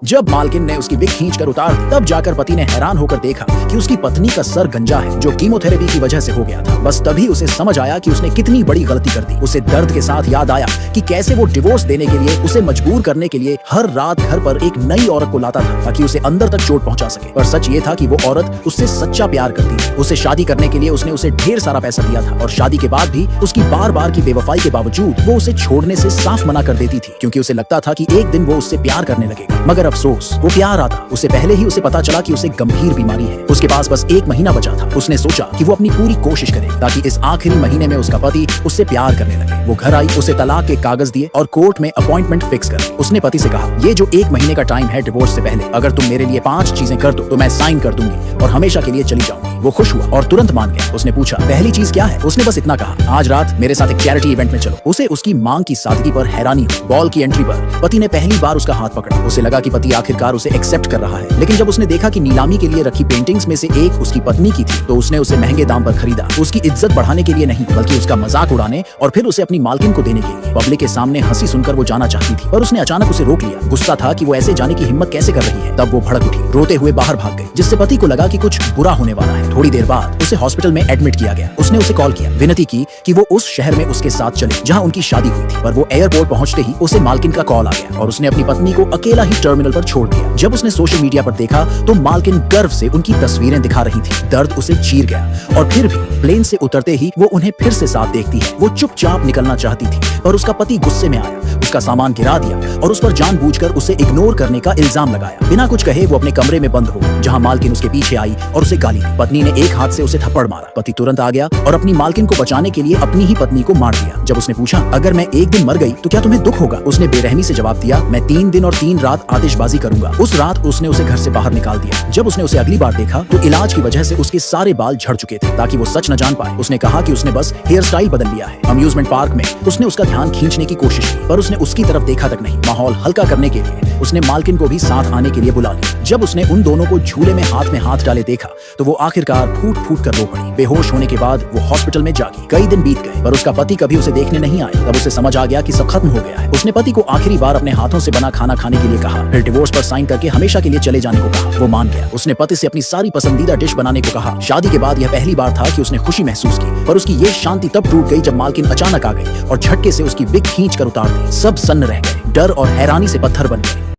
जब मालकिन ने उसकी विग खींचकर उतार दी, तब जाकर पति ने हैरान होकर देखा कि उसकी पत्नी का सर गंजा है, जो कीमोथेरेपी की वजह से हो गया था। बस तभी उसे समझ आया कि उसने कितनी बड़ी गलती कर दी। उसे दर्द के साथ याद आया कि कैसे वो डिवोर्स देने के लिए, उसे मजबूर करने के लिए हर रात घर पर एक नई औरत को लाता था ताकि उसे अंदर तक चोट पहुंचा सके। पर सच ये था कि वो औरत उससे सच्चा प्यार करती थी। उसे शादी करने के लिए उसने उसे ढेर सारा पैसा दिया था और शादी के बाद भी उसकी बार बार की बेवफाई के बावजूद वो उसे छोड़ने से साफ मना कर देती थी, क्योंकि उसे लगता था कि एक दिन वो उससे प्यार करने लगेगा। मगर अफसोस, वो प्यार आता उससे पहले ही उसे पता चला कि उसे गंभीर बीमारी है। उसके पास बस 1 महीना बचा था। उसने सोचा कि वो अपनी पूरी कोशिश करे ताकि इस आखिरी महीने में उसका पति उससे प्यार करने लगे। वो घर आई, उसे तलाक के कागज दिए और कोर्ट में अपॉइंटमेंट फिक्स कर। उसने पति से कहा, ये जो 1 महीने का टाइम है डिवोर्स से पहले, अगर तुम मेरे लिए 5 चीजें कर दो तो मैं साइन कर दूंगी और हमेशा के लिए चली जाऊंगी। वो खुश हुआ और तुरंत मान गया। उसने पूछा, पहली चीज क्या है? उसने बस इतना कहा, आज रात मेरे साथ एक चैरिटी इवेंट में चलो। उसे उसकी मांग की सादगी पर हैरानी हुई। बॉल की एंट्री पर पति ने पहली बार उसका हाथ पकड़ा। उसे लगा कि पति आखिरकार उसे एक्सेप्ट कर रहा है। लेकिन जब उसने देखा कि नीलामी के लिए रखी पेंटिंग्स में से एक उसकी पत्नी की थी, तो उसने उसे महंगे दाम पर खरीदा। उसकी इज्जत बढ़ाने के लिए नहीं, बल्कि उसका मजाक उड़ाने और फिर उसे अपनी मालकिन को देने के लिए। पब्लिक के सामने हंसी सुनकर वो जाना चाहती थी, पर उसने अचानक उसे रोक लिया। गुस्सा था कि वो ऐसे जाने की हिम्मत कैसे कर रही है। तब वो भड़क उठी, रोते हुए बाहर भाग गई, जिससे पति को लगा कि कुछ बुरा होने वाला है। थोड़ी देर बाद उसे हॉस्पिटल में एडमिट किया गया। उसने उसे कॉल किया, विनती की कि वो उस शहर में उसके साथ चले जहां उनकी शादी हुई थी। पर वो एयरपोर्ट पहुंचते ही उसे मालकिन का कॉल आ गया और उसने अपनी पत्नी को अकेला ही टर्मिनल पर छोड़ दिया। जब उसने सोशल मीडिया पर देखा तो मालकिन गर्व से उनकी तस्वीरें दिखा रही थी। दर्द उसे चीर गया और फिर भी प्लेन से उतरते ही वो उन्हें फिर से साथ देखती है। वो चुपचाप निकलना चाहती थी, पर उसका पति गुस्से में आया, उसका सामान गिरा दिया और उस पर जानबूझकर उसे इग्नोर करने का इल्जाम लगाया। बिना कुछ कहे वो अपने कमरे में बंद हो गई, जहां मालकिन उसके पीछे आई और उसे गाली दी। पत्नी ने एक हाथ से उसे थप्पड़ मारा। पति तुरंत आ गया और अपनी मालकिन को बचाने के लिए अपनी ही पत्नी को मार दिया। जब उसने पूछा, अगर मैं एक दिन मर गई तो क्या तुम्हें दुख होगा? उसने बेरहमी से जवाब दिया, मैं 3 दिन और 3 रात आतिशबाजी करूंगा। उस रात उसने उसे घर से बाहर निकाल दिया। जब उसने उसे अगली बार देखा तो इलाज की वजह से उसके सारे बाल झड़ चुके थे, ताकि वो सच न जान पाए। उसने कहा कि उसने बस हेयर स्टाइल बदल लिया है। अम्यूजमेंट पार्क में उसने उसका ध्यान खींचने की कोशिश की, पर उसने उसकी तरफ देखा तक नहीं। माहौल हल्का करने के लिए उसने मालकिन को भी साथ आने के लिए बुला लिया। जब उसने उन दोनों को झूले में हाथ डाले देखा तो वो आखिरकार फूट फूट कर रो पड़ी। बेहोश होने के बाद वो हॉस्पिटल में जागी। कई दिन बीत गए, पर उसका पति कभी उसे देखने नहीं आया। तब उसे समझ आ गया कि सब खत्म हो गया है। उसने पति को आखिरी बार अपने हाथों से बना खाना खाने के लिए कहा, फिर डिवोर्स पर साइन करके हमेशा के लिए चले जाने को कहा। वो मान गया। उसने पति से अपनी सारी पसंदीदा डिश बनाने को कहा। शादी के बाद यह पहली बार था कि उसने खुशी महसूस की, पर उसकी ये शांति तब टूट गई जब मालकिन अचानक आ गई और झटके से उसकी विग खींच कर उतार दी। सब सन्न रह गए, डर और हैरानी से पत्थर बन गए।